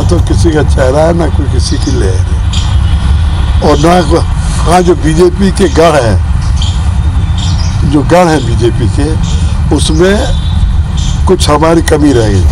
तो किसी का चेहरा है, ना कोई किसी की लहर है। और ना हाँ, जो बीजेपी के गढ़ हैं, जो गढ़ हैं बीजेपी के, उसमें कुछ हमारी कमी रह गई।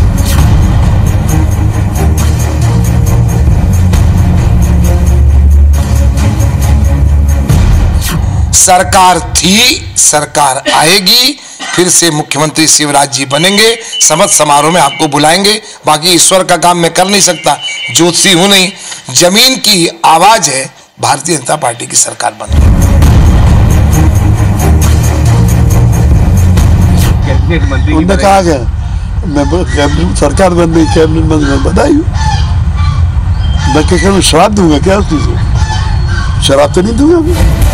सरकार थी, सरकार आएगी, फिर से मुख्यमंत्री शिवराज जी बनेंगे, शपथ समारोह में आपको बुलाएंगे। बाकी ईश्वर का काम मैं कर नहीं सकता, ज्योतिषी हूं नहीं। जमीन की आवाज है, भारतीय जनता पार्टी की सरकार बन गई। उन्होंने कहा गया मैं सरकार बन गई, कैबिनेट मंत्री में बधाई। मैं क्या शराब दूंगा क्या उस चीज को? शराब तो नहीं दूंगा मैं।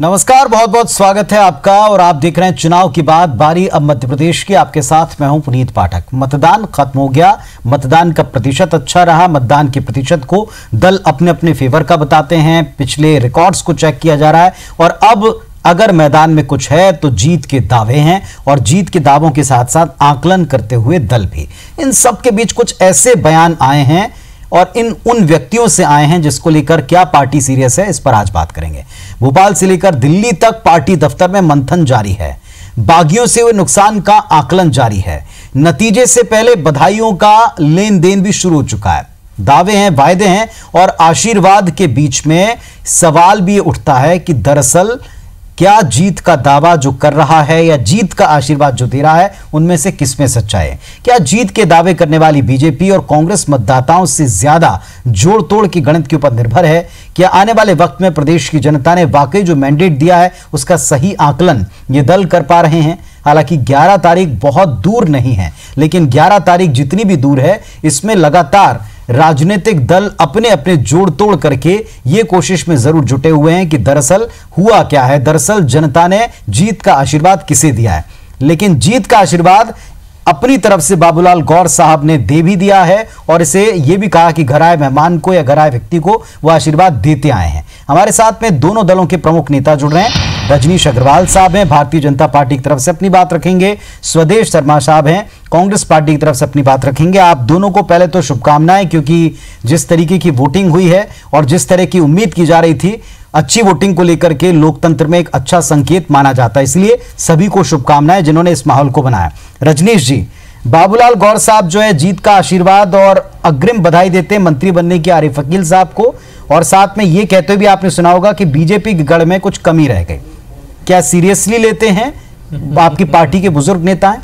नमस्कार, बहुत बहुत स्वागत है आपका और आप देख रहे हैं चुनाव की बात। बारी अब मध्य प्रदेश की। आपके साथ मैं हूं पुनीत पाठक। मतदान खत्म हो गया, मतदान का प्रतिशत अच्छा रहा। मतदान के प्रतिशत को दल अपने अपने फेवर का बताते हैं, पिछले रिकॉर्ड्स को चेक किया जा रहा है और अब अगर मैदान में कुछ है तो जीत के दावे हैं और जीत के दावों के साथ साथ आकलन करते हुए दल भी। इन सब के बीच कुछ ऐसे बयान आए हैं और उन व्यक्तियों से आए हैं जिसको लेकर क्या पार्टी सीरियस है, इस पर आज बात करेंगे। भोपाल से लेकर दिल्ली तक पार्टी दफ्तर में मंथन जारी है, बागियों से हुए नुकसान का आकलन जारी है, नतीजे से पहले बधाइयों का लेन देन भी शुरू हो चुका है। दावे हैं, वायदे हैं और आशीर्वाद के बीच में सवाल भी उठता है कि दरअसल क्या जीत का दावा जो कर रहा है या जीत का आशीर्वाद जो दे रहा है, उनमें से किसमें सच्चाई है? क्या जीत के दावे करने वाली बीजेपी और कांग्रेस मतदाताओं से ज्यादा जोड़ तोड़ की गणित के ऊपर निर्भर है? क्या आने वाले वक्त में प्रदेश की जनता ने वाकई जो मैंडेट दिया है उसका सही आकलन ये दल कर पा रहे हैं? हालांकि 11 तारीख बहुत दूर नहीं है, लेकिन 11 तारीख जितनी भी दूर है, इसमें लगातार राजनीतिक दल अपने अपने जोड़ तोड़ करके ये कोशिश में जरूर जुटे हुए हैं कि दरअसल हुआ क्या है, दरअसल जनता ने जीत का आशीर्वाद किसे दिया है। लेकिन जीत का आशीर्वाद अपनी तरफ से बाबूलाल गौर साहब ने दे भी दिया है और इसे यह भी कहा कि घर आए मेहमान को या घर आए व्यक्ति को वो आशीर्वाद देते आए हैं। हमारे साथ में दोनों दलों के प्रमुख नेता जुड़ रहे हैं। रजनीश अग्रवाल साहब हैं, भारतीय जनता पार्टी की तरफ से अपनी बात रखेंगे। स्वदेश शर्मा साहब हैं, कांग्रेस पार्टी की तरफ से अपनी बात रखेंगे। आप दोनों को पहले तो शुभकामनाएं, क्योंकि जिस तरीके की वोटिंग हुई है और जिस तरह की उम्मीद की जा रही थी, अच्छी वोटिंग को लेकर के लोकतंत्र में एक अच्छा संकेत माना जाता है, इसलिए सभी को शुभकामनाएं जिन्होंने इस माहौल को बनाया। रजनीश जी, बाबूलाल गौर साहब जो है जीत का आशीर्वाद और अग्रिम बधाई देते हैं मंत्री बनने की आरिफ अकील साहब को, और साथ में ये कहते हुए भी आपने सुना होगा कि बीजेपी के गढ़ में कुछ कमी रह गई। क्या सीरियसली लेते हैं आपकी पार्टी के बुजुर्ग नेता हैं?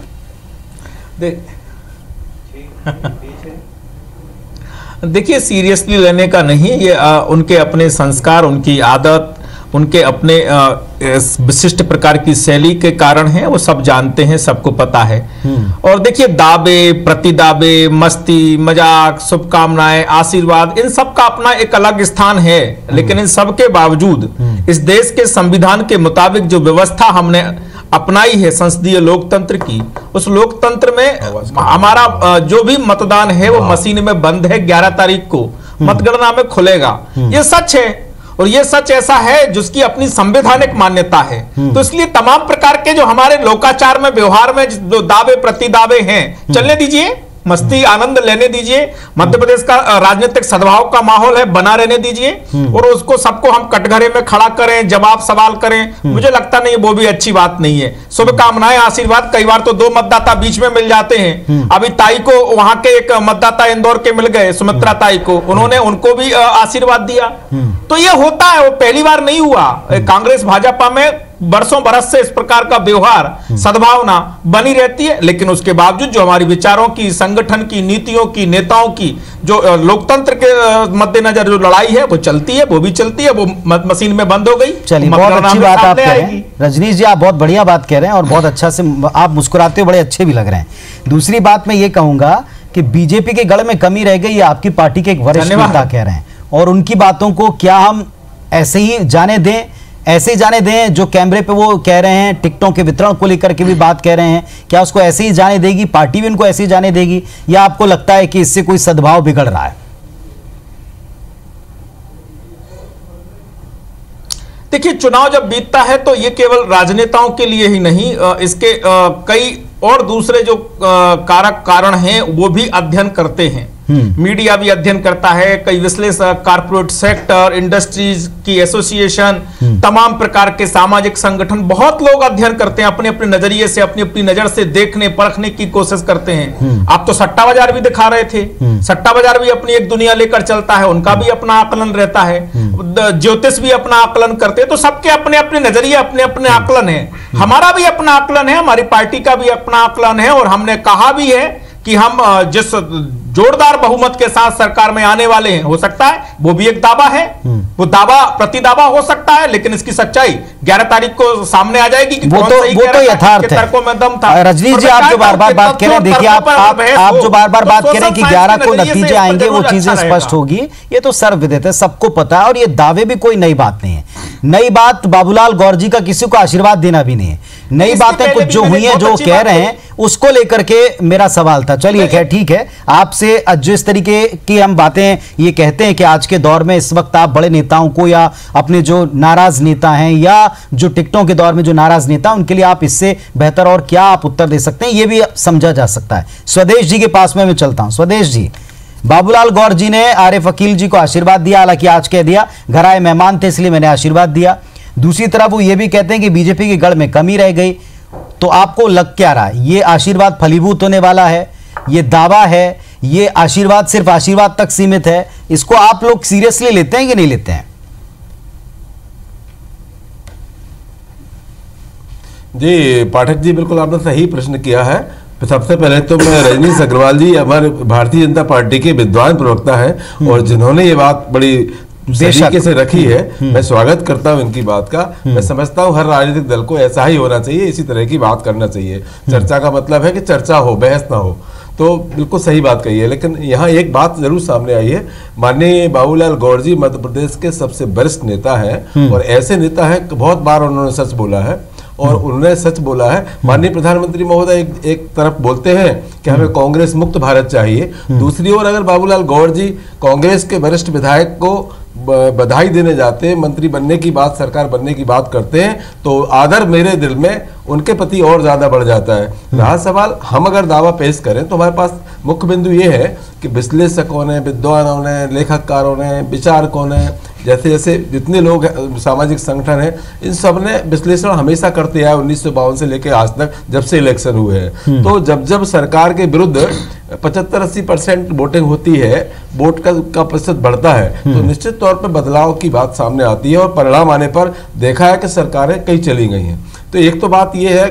देखिए, सीरियसली लेने का नहीं, ये उनके अपने संस्कार, उनकी आदत, उनके अपने विशिष्ट प्रकार की शैली के कारण है, वो सब जानते हैं, सबको पता है। और देखिए, दावे, प्रतिदावे, मस्ती, मजाक, शुभकामनाएं, आशीर्वाद, इन सब का अपना एक अलग स्थान है। लेकिन इन सब के बावजूद इस देश के संविधान के मुताबिक जो व्यवस्था हमने अपनाई है संसदीय लोकतंत्र की, उस लोकतंत्र में हमारा जो भी मतदान है वो मशीन में बंद है। 11 तारीख को मतगणना में खुलेगा, ये सच है। और ये सच ऐसा है जिसकी अपनी संवैधानिक मान्यता है। तो इसलिए तमाम प्रकार के जो हमारे लोकाचार में, व्यवहार में जो दावे प्रतिदावे हैं, चलने दीजिए, मस्ती आनंद लेने दीजिए। मध्य प्रदेश का राजनीतिक सद्भाव का माहौल है, बना रहने दीजिए। और उसको सबको हम कटघरे में खड़ा करें, जवाब सवाल करें, मुझे लगता नहीं वो भी अच्छी बात नहीं है। शुभकामनाएं, आशीर्वाद, कई बार तो 2 मतदाता बीच में मिल जाते हैं। अभी ताई को वहां के एक मतदाता इंदौर के मिल गए, सुमित्रा ताई को, उन्होंने उनको भी आशीर्वाद दिया। तो ये होता है, वो पहली बार नहीं हुआ। कांग्रेस भाजपा में बरसों बरस से इस प्रकार का व्यवहार, सद्भावना बनी रहती है। लेकिन उसके बावजूद जो हमारी विचारों की, संगठन की, नीतियों की, नेताओं की जो लोकतंत्र के मद्देनजर जो लड़ाई है वो चलती है, वो भी चलती है, वो मशीन में बंद हो गई। चलिए, बहुत अच्छी बात आप कह रहे हैं रजनीश जी, आप बहुत बढ़िया बात कह रहे हैं और बहुत अच्छा से आप मुस्कुराते हुए बड़े अच्छे भी लग रहे हैं। दूसरी बात मैं ये कहूंगा कि बीजेपी के गढ़ में कमी रह गई, आपकी पार्टी के एक वरिष्ठ नेता कह रहे हैं, और उनकी बातों को क्या हम ऐसे ही जाने दें? ऐसे ही जाने दें जो कैमरे पे वो कह रहे हैं, टिकटों के वितरण को लेकर के भी बात कह रहे हैं, क्या उसको ऐसे ही जाने देगी पार्टी भी, उनको ऐसे ही जाने देगी, या आपको लगता है कि इससे कोई सद्भाव बिगड़ रहा है? देखिए, चुनाव जब बीतता है तो ये केवल राजनेताओं के लिए ही नहीं, इसके कई और दूसरे जो कारण हैं वो भी अध्ययन करते हैं। मीडिया भी अध्ययन करता है, कई विश्लेषक, कारपोरेट सेक्टर, इंडस्ट्रीज की एसोसिएशन, तमाम प्रकार के सामाजिक संगठन, बहुत लोग अध्ययन करते हैं, अपने अपने नजरिए से, अपनी अपनी नजर से देखने परखने की कोशिश करते हैं। आप तो सट्टा बाजार भी दिखा रहे थे, सट्टा बाजार भी अपनी एक दुनिया लेकर चलता है, उनका भी अपना आकलन रहता है, ज्योतिष भी अपना आकलन करते हैं, तो सबके अपने अपने नजरिए, अपने अपने आकलन है। हमारा भी अपना आकलन है, हमारी पार्टी का भी अपना आकलन है, और हमने कहा भी है कि हम जिस जोरदार बहुमत के साथ सरकार में आने वाले हैं, हो सकता है वो भी एक दावा है, वो दावा प्रति दावा हो सकता है, लेकिन इसकी सच्चाई 11 तारीख को सामने आ जाएगी कि वो तो यथार्थ है। रजनीश जी, आप जो बार बार बात कह रहे हैं, देखिए आप जो बार बार बात कह रहे हैं कि 11 को नतीजे आएंगे, वो चीजें स्पष्ट होगी, ये तो सर्वविदित है, सबको पता है, और ये दावे भी कोई नई बात नहीं है। नई बात बाबूलाल गौर जी का किसी को आशीर्वाद देना भी नहीं है। नई बातें कुछ जो हुई हैं, जो कह रहे हैं, उसको लेकर के मेरा सवाल था। चलिए खैर ठीक है, आपसे जिस तरीके की हम बातें ये कहते हैं कि आज के दौर में इस वक्त आप बड़े नेताओं को, या अपने जो नाराज नेता हैं, या जो टिकटों के दौर में जो नाराज नेता, उनके लिए आप इससे बेहतर और क्या आप उत्तर दे सकते हैं, ये भी समझा जा सकता है। स्वदेश जी के पास में मैं चलता हूं। स्वदेश जी, बाबूलाल गौर जी ने आरिफ अकील जी को आशीर्वाद दिया, हालांकि आज कह दिया घर आए मेहमान थे इसलिए मैंने आशीर्वाद दिया। दूसरी तरफ वो ये भी कहते हैं कि बीजेपी की गढ़ में कमी रह गई। तो आपको लग क्या रहा है, ये आशीर्वाद फलीभूत होने वाला है, ये दावा है, ये आशीर्वाद सिर्फ आशीर्वाद तक सीमित है, इसको आप लोग सीरियसली लेते हैं कि नहीं लेते हैं? जी पाठक जी, बिल्कुल आपने सही प्रश्न किया है। सबसे पहले तो मैं रजनीश अग्रवाल जी हमारे भारतीय जनता पार्टी के विद्वान प्रवक्ता हैं, और जिन्होंने ये बात बड़ी तरीके से रखी है, मैं स्वागत करता हूं इनकी बात का। मैं समझता हूं हर राजनीतिक दल को ऐसा ही होना चाहिए, इसी तरह की बात करना चाहिए। चर्चा का मतलब है कि चर्चा हो, बहस ना हो। तो बिल्कुल सही बात कही है, लेकिन यहाँ एक बात जरूर सामने आई है। माननीय बाबूलाल गौर जी मध्य प्रदेश के सबसे वरिष्ठ नेता हैं, और ऐसे नेता हैं, बहुत बार उन्होंने सच बोला है, और उन्होंने सच बोला है। माननीय प्रधानमंत्री महोदय एक तरफ बोलते हैं कि हमें कांग्रेस मुक्त भारत चाहिए, दूसरी ओर अगर बाबूलाल गौर जी कांग्रेस के वरिष्ठ विधायक को बधाई देने जाते हैं, मंत्री बनने की बात, सरकार बनने की बात करते हैं, तो आदर मेरे दिल में उनके प्रति और ज्यादा बढ़ जाता है। रहा सवाल, हम अगर दावा पेश करें तो हमारे पास मुख्य बिंदु ये है कि विश्लेषकों ने, विद्वानों ने, लेखककारों ने, विचारकों ने, जैसे जैसे जितने लोग सामाजिक संगठन हैं, इन सब ने विश्लेषण हमेशा करते आए 1952 से लेकर आज तक, जब से इलेक्शन हुए हैं। तो जब जब सरकार के विरुद्ध 75-80% वोटिंग होती है, वोट का प्रतिशत बढ़ता है, तो निश्चित तौर पर बदलाव की बात सामने आती है, और परिणाम आने पर देखा है कि सरकारें कई चली गई हैं। तो एक तो बात ये है,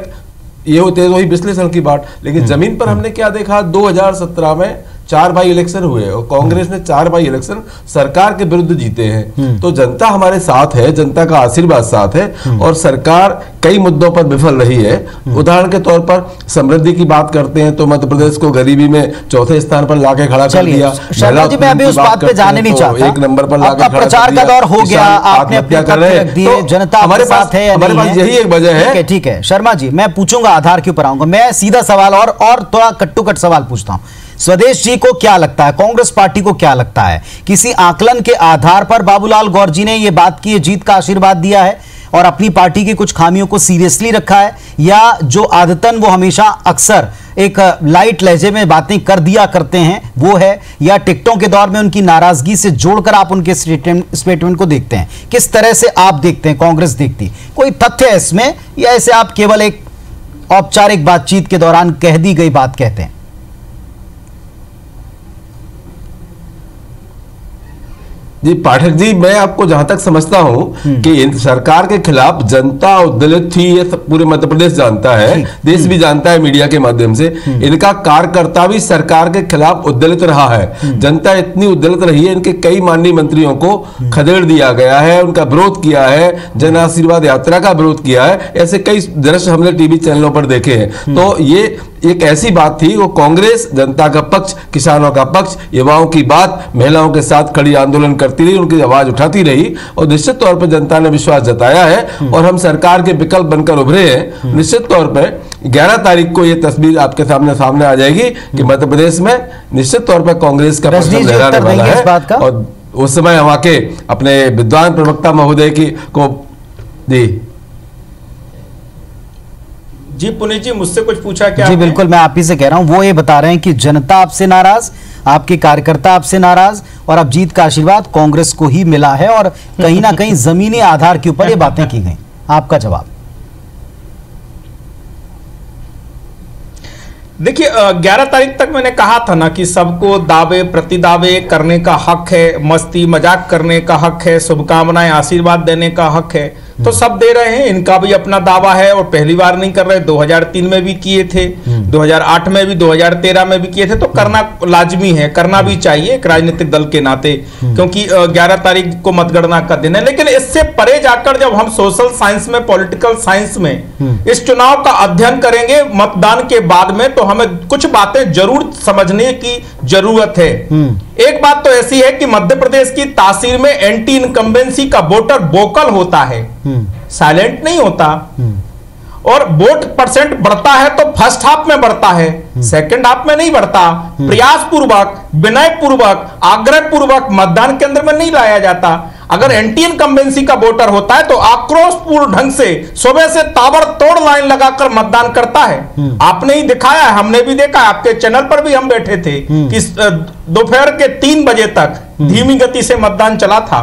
ये होते हैं वही विश्लेषण की बात, लेकिन जमीन पर हमने क्या देखा, 2017 में 4 बाई इलेक्शन हुए, और कांग्रेस ने 4 बाई इलेक्शन सरकार के विरुद्ध जीते हैं। तो जनता हमारे साथ है, जनता का आशीर्वाद साथ है, और सरकार कई मुद्दों पर विफल रही है। उदाहरण के तौर पर समृद्धि की बात करते हैं तो मध्य प्रदेश को गरीबी में चौथे स्थान पर लाके खड़ा कर दिया। शर्मा जी, मैं अभी उस बात पे जाने नहीं चाहता, 1 नंबर पर लाके खड़ा प्रचार का दौर हो गया, आपने अपने कर रहे हैं, जनता हमारे साथ है, हमारे पास यही एक वजह है। ठीक है शर्मा जी, मैं पूछूंगा आधार के ऊपर आऊंगा, मैं सीधा सवाल और थोड़ा कट्टू कट सवाल पूछता हूं। स्वदेश जी को क्या लगता है, कांग्रेस पार्टी को क्या लगता है, किसी आकलन के आधार पर बाबूलाल गौर जी ने यह बात की, जीत का आशीर्वाद दिया है और अपनी पार्टी की कुछ खामियों को सीरियसली रखा है, या जो आदतन वो हमेशा अक्सर एक लाइट लहजे में बातें कर दिया करते हैं वो है, या टिकटों के दौर में उनकी नाराजगी से जोड़कर आप उनके स्टेटमेंट को देखते हैं? किस तरह से आप देखते हैं, कांग्रेस देखती? कोई तथ्य है इसमें, या ऐसे आप केवल एक औपचारिक बातचीत के दौरान कह दी गई बात कहते हैं? जी पाठक जी, मैं आपको जहां तक समझता हूं कि सरकार के खिलाफ जनता उद्दलित थी, ये पूरे मध्य प्रदेश जानता है, देश भी जानता है मीडिया के माध्यम से। इनका कार्यकर्ता भी सरकार के खिलाफ उद्दलित रहा है। जनता इतनी उद्दलित रही है, इनके कई माननीय मंत्रियों को खदेड़ दिया गया है, उनका विरोध किया है, जन आशीर्वाद यात्रा का विरोध किया है। ऐसे कई दृश्य हमने टीवी चैनलों पर देखे हैं। तो ये एक ऐसी बात थी, वो कांग्रेस जनता का पक्ष, किसानों का पक्ष, युवाओं की बात, महिलाओं के साथ खड़ी आंदोलन करती रही, उनकी आवाज उठाती रही, और निश्चित तौर पर जनता ने विश्वास जताया है, और हम सरकार के विकल्प बनकर उभरे हैं। निश्चित तौर पर 11 तारीख को ये तस्वीर आपके सामने आ जाएगी कि मध्य प्रदेश में निश्चित तौर पर कांग्रेस का पक्ष लहराने वाला है। और उस समय वहां के अपने विद्वान प्रवक्ता महोदय को जी पुनीत जी, मुझसे कुछ पूछा क्या? जी बिल्कुल, मैं आप ही से कह रहा हूं। वो ये बता रहे हैं कि जनता आपसे नाराज, आपके कार्यकर्ता आपसे नाराज, और अब जीत का आशीर्वाद कांग्रेस को ही मिला है, और कहीं ना कहीं जमीनी आधार के ऊपर ये बातें की गई। आपका जवाब? देखिए 11 तारीख तक मैंने कहा था ना कि सबको दावे प्रतिदावे करने का हक है, मस्ती मजाक करने का हक है, शुभकामनाएं आशीर्वाद देने का हक है, तो सब दे रहे हैं। इनका भी अपना दावा है और पहली बार नहीं कर रहे, 2003 में भी किए थे, 2008 में भी, 2013 में भी किए थे, तो करना लाजमी है, करना भी चाहिए एक राजनीतिक दल के नाते, क्योंकि 11 तारीख को मतगणना का दिन है। लेकिन इससे परे जाकर जब हम सोशल साइंस में, पॉलिटिकल साइंस में इस चुनाव का अध्ययन करेंगे मतदान के बाद में, तो हमें कुछ बातें जरूर समझने की जरूरत है। एक बात तो ऐसी है कि मध्य प्रदेश की तासीर में एंटी इनकम्बेंसी का वोटर वोकल होता है, साइलेंट नहीं होता, और वोट परसेंट बढ़ता है तो फर्स्ट हाफ में बढ़ता है, सेकंड हाफ में नहीं बढ़ता। प्रयास पूर्वक, विनय पूर्वक, आग्रह पूर्वक मतदान केंद्र में नहीं लाया जाता। अगर एंटी इनकम्बेंसी का वोटर होता है तो आक्रोशपूर्ण ढंग से सुबह से ताबड़तोड़ लाइन लगाकर मतदान करता है। आपने ही दिखाया है, हमने भी देखा, आपके चैनल पर भी हम बैठे थे कि दोपहर के 3 बजे तक धीमी गति से मतदान चला था।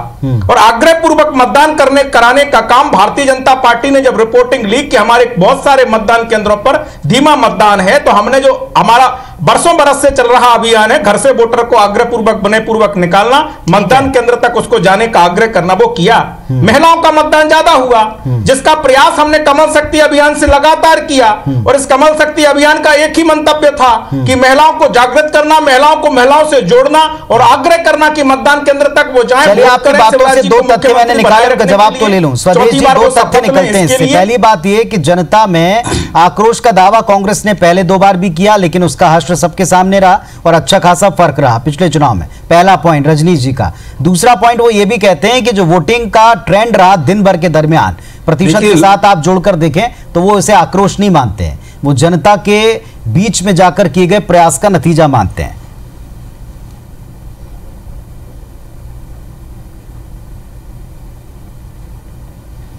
और आग्रह पूर्वक मतदान कराने का काम भारतीय जनता पार्टी ने जब रिपोर्टिंग ली कि हमारे बहुत सारे मतदान केंद्रों पर धीमा मतदान है, तो हमने जो हमारा बरसों बरस से चल रहा अभियान है, घर से वोटर को आग्रह पूर्वक, विनय पूर्वक निकालना, मतदान केंद्र तक उसको जाने का आग्रह करना, वो किया। महिलाओं का मतदान ज्यादा हुआ, जिसका प्रयास हमने कमल शक्ति अभियान से लगातार किया। और इस कमल शक्ति अभियान का एक ही मंतव्य था कि महिलाओं को जागृत करना, महिलाओं को महिलाओं से जोड़ना और आग्रह करना कि मतदान केंद्र तक वो जाएं। आपकी बातों से 2 तथ्य मैंने निकाले, उनका जवाब तो ले लूं। स्वदेश जी, 2 तथ्य निकलते हैं इससे। पहली बात यह कि जनता में आक्रोश का दावा कांग्रेस ने पहले 2 बार भी किया, लेकिन उसका हश्र सबके सामने रहा और अच्छा खासा फर्क रहा पिछले चुनाव में। पहला पॉइंट रजनीश जी का। दूसरा पॉइंट वो ये भी कहते हैं कि जो वोटिंग का ट्रेंड रहा दिन भर के दरमियान, प्रतिशत के साथ आप जोड़कर देखें तो वो इसे आक्रोश नहीं मानते हैं, वो जनता के बीच में जाकर किए गए प्रयास का नतीजा मानते हैं।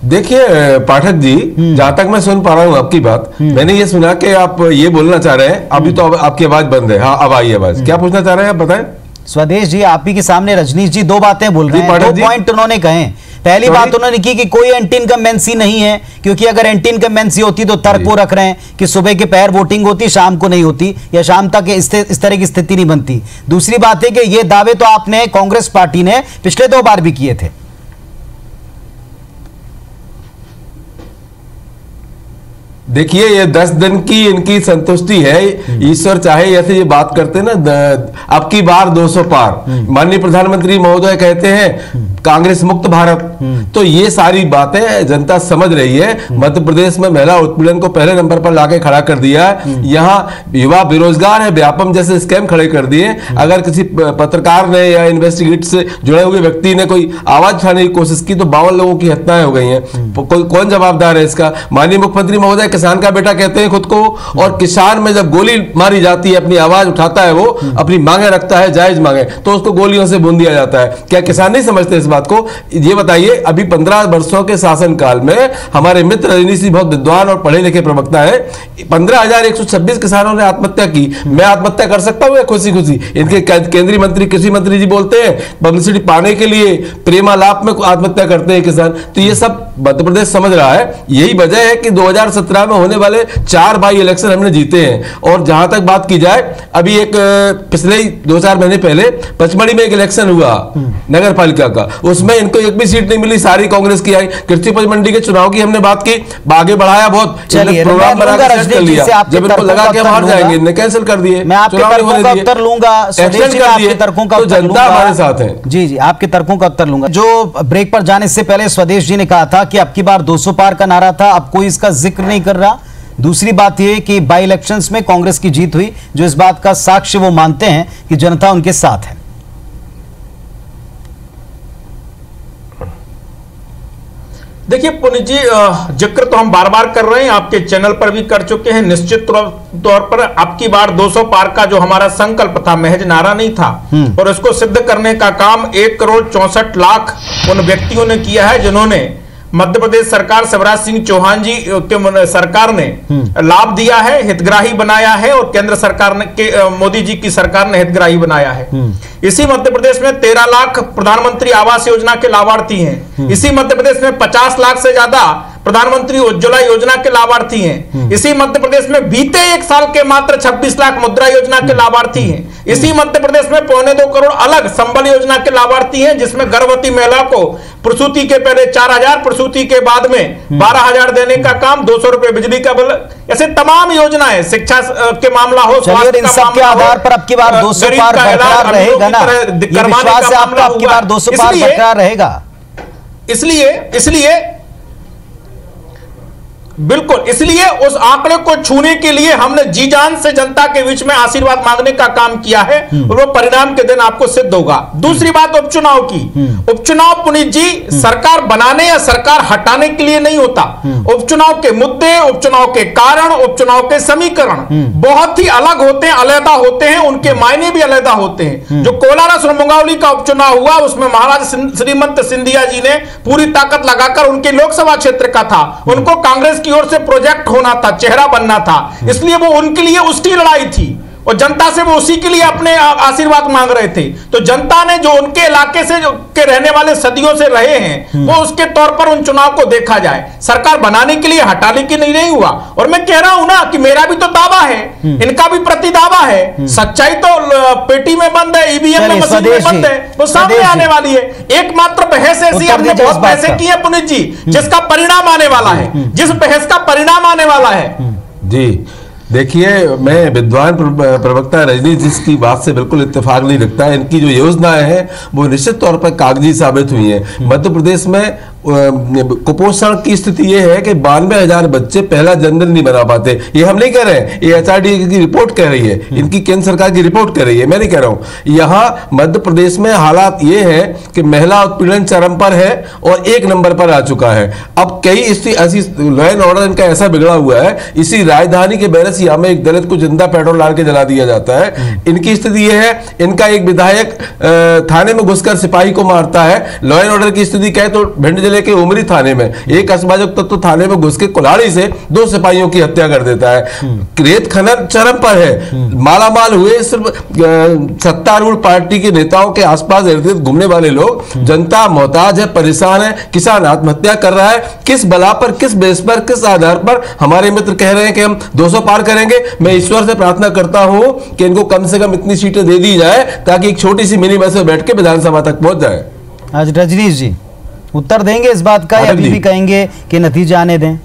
देखिए पाठक जी, जहां तक मैं सुन पा रहा हूं आपकी बात, मैंने ये सुना कि आप ये बोलना चाह रहे हैं, अभी तो आपकी आवाज बंद है। हाँ, अब आई आवाज। क्या पूछना चाह रहे हैं आप बताएं। स्वदेश जी, आप ही के सामने रजनीश जी 2 बातें बोल रहे हैं, 2 पॉइंट उन्होंने कहे। पहली बात उन्होंने की कि कोई एंटी इनकम्बेंसी नहीं है, क्योंकि अगर एंटी इनकम्बेंसी होती तो तर्क वो रख रहे हैं कि सुबह के पहर वोटिंग होती, शाम को नहीं होती, या शाम तक इस तरह की स्थिति नहीं बनती। दूसरी बात है कि ये दावे तो आपने, कांग्रेस पार्टी ने पिछले 2 बार भी किए थे। देखिए, ये 10 दिन की इनकी संतुष्टि है। ईश्वर चाहे ऐसे ये बात करते ना, अब की बार 200 पार। माननीय प्रधानमंत्री महोदय कहते हैं कांग्रेस मुक्त भारत, तो ये सारी बातें जनता समझ रही है। मध्य प्रदेश में महिला उत्पीड़न को पहले नंबर पर लाके खड़ा कर दिया है। यहाँ युवा बेरोजगार है, व्यापम जैसे स्कैम खड़े कर दिए। अगर किसी पत्रकार ने या इन्वेस्टिगेट से जुड़े हुए व्यक्ति ने कोई आवाज उठाने की कोशिश की तो 52 लोगों की हत्याएं हो गई हैं। कौन जवाबदार है इसका? माननीय मुख्यमंत्री महोदय किसान का बेटा कहते हैं खुद को, और किसान में जब गोली मारी जाती है, अपनी आवाज उठाता है, वो अपनी मांगे रखता है, जायज मांगे, तो उसको गोलियों से भून दिया जाता है। क्या किसान नहीं समझते इस बात को? ये बताइए, अभी 15 वर्षों के शासनकाल में हमारे मित्र रजनीश जी बहुत विद्वान और पढ़े लिखे प्रवक्ता है, 15,126 किसानों ने आत्महत्या की। मैं आत्महत्या कर सकता हूं खुशी खुशी? इनके केंद्रीय मंत्री, कृषि मंत्री जी बोलते हैं पब्लिसिटी पाने के लिए प्रेमालाप में आत्महत्या करते हैं किसान। तो ये सब मध्य प्रदेश समझ रहा है। यही वजह है कि 2017 में होने वाले 4 बाई इलेक्शन हमने जीते हैं। और जहां तक बात की जाए, अभी एक पिछले 2-4 महीने पहले पचमढ़ी में एक इलेक्शन हुआ नगर पालिका का, उसमें इनको एक भी सीट नहीं मिली, सारी कांग्रेस की आई। कृषि उपज मंडी के चुनाव की हमने बात की, आगे बढ़ाया बहुत, प्रोग्राम बनाकर सेट कर लिया। जब इनको लगा कि हम हार जाएंगे, इन्हें कैंसिल कर दिए, मैं आपके तर्कों का उत्तर लूंगा। तो जनता हमारे साथ है। जी जी, आपके तर्कों का उत्तर लूंगा। जो ब्रेक पर जाने से पहले स्वदेश जी ने कहा था कि अब की बार 200 पार का नारा था, अब कोई इसका जिक्र नहीं कर रहा। दूसरी बात यह कि बाई इलेक्शंस में कांग्रेस की जीत हुई, जो इस बात का साक्ष्य वो मानते हैं कि जनता उनके साथ है। देखिए पुनीत जी, जिक्र तो हम बार बार कर रहे हैं, आपके चैनल पर भी कर चुके हैं। निश्चित तौर पर आपकी बार 200 पार का जो हमारा संकल्प था, महज नारा नहीं था, और इसको सिद्ध करने का काम 1,64,00,000 उन व्यक्तियों ने किया है जिन्होंने मध्य प्रदेश सरकार शिवराज सिंह चौहान जी के सरकार ने लाभ दिया है, हितग्राही बनाया है, और केंद्र सरकार ने मोदी जी की सरकार ने हितग्राही बनाया है। इसी मध्य प्रदेश में 13 लाख प्रधानमंत्री आवास योजना के लाभार्थी हैं। इसी मध्य प्रदेश में 50 लाख से ज्यादा प्रधानमंत्री उज्ज्वला योजना के लाभार्थी हैं। इसी मध्य प्रदेश में बीते 1 साल के मात्र 26 लाख मुद्रा योजना के लाभार्थी हैं। इसी मध्य प्रदेश में 2.25 करोड़ अलग संबल योजना के लाभार्थी हैं, जिसमें गर्भवती महिला को प्रसूति के पहले 4,000, प्रसूति के बाद में 12,000 देने का काम, 200 रुपए बिजली का बिल, ऐसे तमाम योजनाएं, शिक्षा के मामला हो, स्वास्थ्य का मामला हो, आधार पर अब की बार 200 पार बरकरार रहेगा ना, ये विश्वास है आपका अब की बार 200 पार बरकरार रहेगा। इसलिए बिल्कुल, इसलिए उस आंकड़े को छूने के लिए हमने जी जान से जनता के बीच में आशीर्वाद मांगने का काम किया है, और वो परिणाम के दिन आपको सिद्ध होगा। दूसरी बात उपचुनाव की। उपचुनाव पुनीत जी सरकार बनाने या सरकार हटाने के लिए नहीं होता। उपचुनाव के मुद्दे, उपचुनाव के कारण, उपचुनाव के समीकरण बहुत ही अलग होते हैं, अलग होते हैं, उनके मायने भी अलग होते हैं। जो कोलारस और मुंगावली का उपचुनाव हुआ, उसमें महाराज श्रीमंत सिंधिया जी ने पूरी ताकत लगाकर, उनके लोकसभा क्षेत्र का था, उनको कांग्रेस की ओर से प्रोजेक्ट होना था, चेहरा बनना था, इसलिए वो उनके लिए उसकी लड़ाई थी, और जनता से वो उसी के लिए अपने आशीर्वाद मांग रहे थे। तो जनता ने जो उनके इलाके से के रहने वाले सदियों से रहे हैं, वो उसके तौर पर उन चुनाव को देखा जाए। सरकार बनाने के लिए, हटाने के लिए नहीं हुआ। और मैं कह रहा हूं ना कि मेरा भी तो दावा है, इनका भी प्रतिदावा है। सच्चाई तो पेटी में बंद है, ईवीएम में, मशीन में बंद है, वो सामने आने वाली है। एकमात्र बहस ऐसी, हमने बहुत बहसें की है पुनीत जी, जिसका परिणाम आने वाला है, जिस बहस का परिणाम आने वाला है। जी देखिए, मैं विद्वान प्रवक्ता रजनीश जी की बात से बिल्कुल इत्तेफाक नहीं रखता। इनकी जो योजनाएं हैं वो निश्चित तौर पर कागजी साबित हुई हैं। मध्य प्रदेश में कुपोषण की स्थिति यह है कि 92,000 बच्चे पहला जन्मदिन नहीं बना पाते। ये हम नहीं कह रहे हैं, ये HRD की रिपोर्ट कह रही है, इनकी केंद्र सरकार की रिपोर्ट कह रही है, मैं नहीं कह रहा हूं। यहाँ मध्य प्रदेश में हालात ये है कि महिला उत्पीड़न चरम पर है और 1 नंबर पर आ चुका है। अब कई स्थिति ऐसी, लॉ एंड ऑर्डर इनका ऐसा बिगड़ा हुआ है, इसी राजधानी के बैरसिया में एक दलित को जिंदा पेट्रोल डाल के जला दिया जाता है। इनकी स्थिति यह है, इनका एक विधायक थाने में घुसकर सिपाही को मारता है। लॉ एंड ऑर्डर की स्थिति कहे तो भिंड जिले के उमरी थाने में एक असामाजिक तत्व थाने में घुस के कुल्हाड़ी से 2 सिपाहियों की हत्या कर देता है। रेत खनन चरम पर है। मालामाल हुए सिर्फ सत्तारूढ़ पार्टी के नेताओं के आसपास इर्द गिर्द घूमने वाले लोग। जनता मोहताज है, परेशान है, किसान आत्महत्या कर रहा है। किस बला पर, किस बेस पर, किस आधार पर हमारे मित्र कह रहे हैं कि हम 200 पार करेंगे? मैं ईश्वर से प्रार्थना करता हूं कि इनको कम से कम इतनी सीटें दे दी जाए ताकि एक छोटी सी मिनी बस में बैठ के विधानसभा तक पहुंच जाए। आज रजनीश जी उत्तर देंगे इस बात का, या अभी भी कहेंगे कि नतीजा आने दें?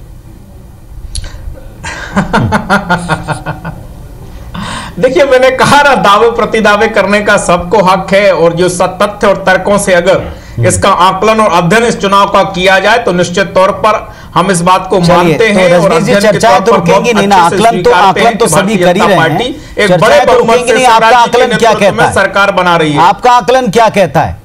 देखिए, मैंने कहा ना, दावे प्रतिदावे करने का सबको हक है, और जो तथ्य और तर्कों से अगर इसका आकलन और अध्ययन इस चुनाव का किया जाए तो निश्चित तौर पर हम इस बात को मानते हैं। और चर्चा तो रुकेंगी नहीं ना, आकलन तो सभी कर ही रहे हैं। एक बड़े बहुमत से आपका आकलन क्या कहता है? सरकार बना रही है। आपका आकलन क्या कहता है?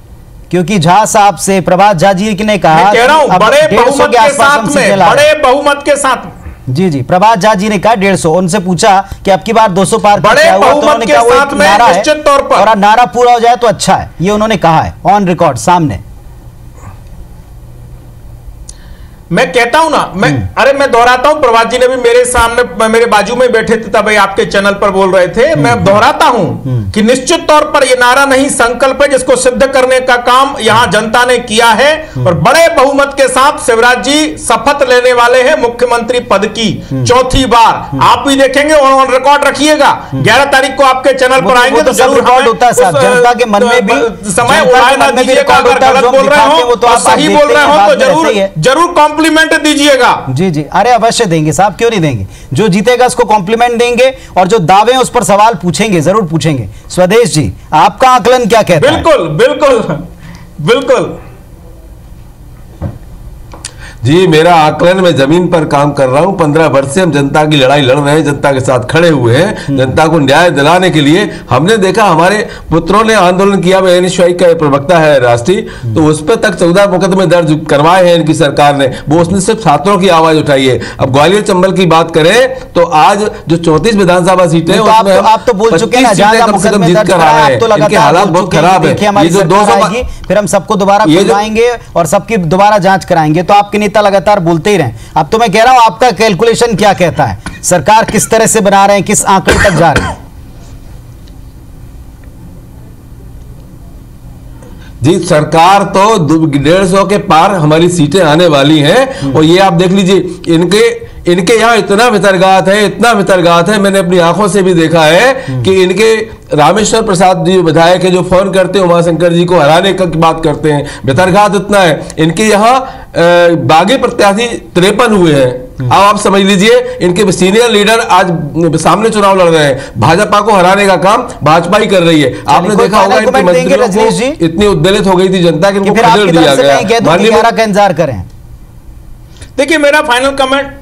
क्योंकि झा साहब से प्रभात झा जी ने कहा, मैं कह रहा हूं बड़े बहुमत के साथ में, बड़े बहुमत के साथ। जी प्रभात झा जी ने कहा 150। उनसे पूछा कि अब की बार 200 पार बड़े बहुमत के साथ में निश्चित तौर पर, और नारा पूरा हो जाए तो अच्छा है, ये उन्होंने कहा है ऑन रिकॉर्ड सामने। मैं कहता हूं ना, मैं दोहराता हूं, प्रभात जी ने भी मेरे सामने, मेरे बाजू में बैठे थे तब आपके चैनल पर बोल रहे थे। मैं दोहराता हूं कि निश्चित तौर पर यह नारा नहीं, संकल्प है, जिसको सिद्ध करने का काम यहां जनता ने किया है। और बड़े बहुमत के साथ शिवराज जी शपथ लेने वाले हैं मुख्यमंत्री पद की 4थी बार। आप भी देखेंगे और ऑन रिकॉर्ड रखिएगा। 11 तारीख को आपके चैनल पर आएंगे तो जरूर रिकॉर्ड होता है साहब, जनता के मन में भी समय उड़ाए ना दीजिएगा। अगर गलत बोल रहे हो तो सही बोल रहे हो तो जरूर कॉम्प्लीमेंट दीजिएगा। जी अरे अवश्य देंगे साहब, क्यों नहीं देंगे? जो जीतेगा उसको कॉम्प्लीमेंट देंगे, और जो दावे हैं उस पर सवाल पूछेंगे, जरूर पूछेंगे। स्वदेश जी, आपका आकलन क्या कहता है? बिल्कुल जी, मेरा आकलन, मैं जमीन पर काम कर रहा हूं। 15 वर्ष से हम जनता की लड़ाई लड़ रहे हैं, जनता के साथ खड़े हुए हैं, जनता को न्याय दिलाने के लिए। हमने देखा हमारे पुत्रों ने आंदोलन किया। मैं NSY का प्रवक्ता है राष्ट्रीय, तो उस पर तक 14 मुकदमे दर्ज करवाए हैं इनकी सरकार ने। वो उसने सिर्फ छात्रों की आवाज उठाई है। अब ग्वालियर चंबल की बात करें तो आज जो 34 विधानसभा सीटें हैं उसमें आप तो बोल चुके हैं, कम से कम जीत कर आ रहे हैं। इनके हालात बहुत खराब है। ये जो 200, फिर हम सबको दोबारा बुलाएंगे और सबकी दोबारा जांच कराएंगे। तो आपके नेता नेता लगातार बोलते ही रहे। अब तो मैं कह रहा हूं आपका कैलकुलेशन क्या कहता है, सरकार किस तरह से बना रहे हैं, किस आंकड़े तक जा रहे हैं? जी, सरकार तो 150 के पार हमारी सीटें आने वाली हैं। और ये आप देख लीजिए, इनके यहाँ इतना वितर्गात है, मैंने अपनी आंखों से भी देखा है कि इनके रामेश्वर प्रसाद जी विधायक है जो फोन करते हैं उमाशंकर जी को हराने की बात करते हैं, वितर्गात इतना है। इनके यहाँ बागी प्रत्याशी 53 हुए हैं। अब आप समझ लीजिए, इनके सीनियर लीडर आज सामने चुनाव लड़ रहे हैं। भाजपा को हराने का काम भाजपा ही कर रही है। आपने देखा होगा इनके मंत्रियों को इतनी उद्वेलित हो गई थी जनता कि इनको खदेड़ दिया गया। माननीय का इंतजार करें। देखिए, मेरा फाइनल कमेंट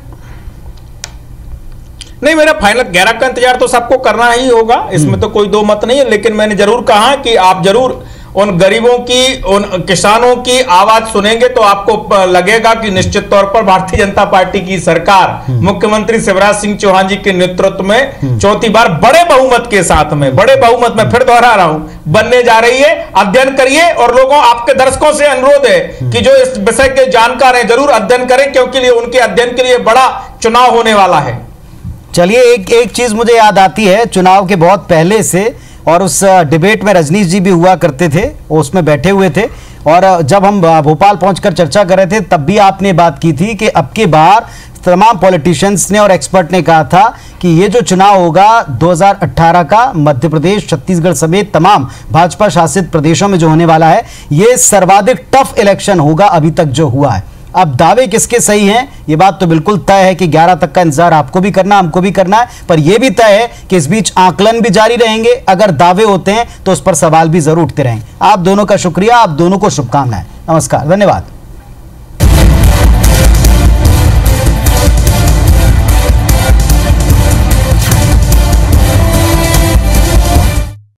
नहीं, मेरा फाइनल 11 का इंतजार तो सबको करना ही होगा, इसमें तो कोई दो मत नहीं है। लेकिन मैंने जरूर कहा कि आप जरूर उन गरीबों की, उन किसानों की आवाज सुनेंगे तो आपको लगेगा कि निश्चित तौर पर भारतीय जनता पार्टी की सरकार मुख्यमंत्री शिवराज सिंह चौहान जी के नेतृत्व में चौथी बार बड़े बहुमत के साथ में, बड़े बहुमत में, फिर दोहरा रहा हूं, बनने जा रही है। अध्ययन करिए और लोगों, आपके दर्शकों से अनुरोध है कि जो इस विषय के जानकार हैं जरूर अध्ययन करें, क्योंकि उनके अध्ययन के लिए बड़ा चुनाव होने वाला है। चलिए, एक चीज मुझे याद आती है, चुनाव के बहुत पहले से, और उस डिबेट में रजनीश जी भी हुआ करते थे, उसमें बैठे हुए थे, और जब हम भोपाल पहुंचकर चर्चा कर रहे थे तब भी आपने बात की थी कि अब की बार तमाम पॉलिटिशियंस ने और एक्सपर्ट ने कहा था कि ये जो चुनाव होगा 2018 का, मध्य प्रदेश, छत्तीसगढ़ समेत तमाम भाजपा शासित प्रदेशों में जो होने वाला है, ये सर्वाधिक टफ इलेक्शन होगा अभी तक जो हुआ है। अब दावे किसके सही हैं, ये बात तो बिल्कुल तय है कि 11 तक का इंतजार आपको भी करना, हमको भी करना है, पर यह भी तय है कि इस बीच आकलन भी जारी रहेंगे। अगर दावे होते हैं तो उस पर सवाल भी जरूर उठते रहेंगे। आप दोनों का शुक्रिया, आप दोनों को शुभकामनाएं। नमस्कार, धन्यवाद।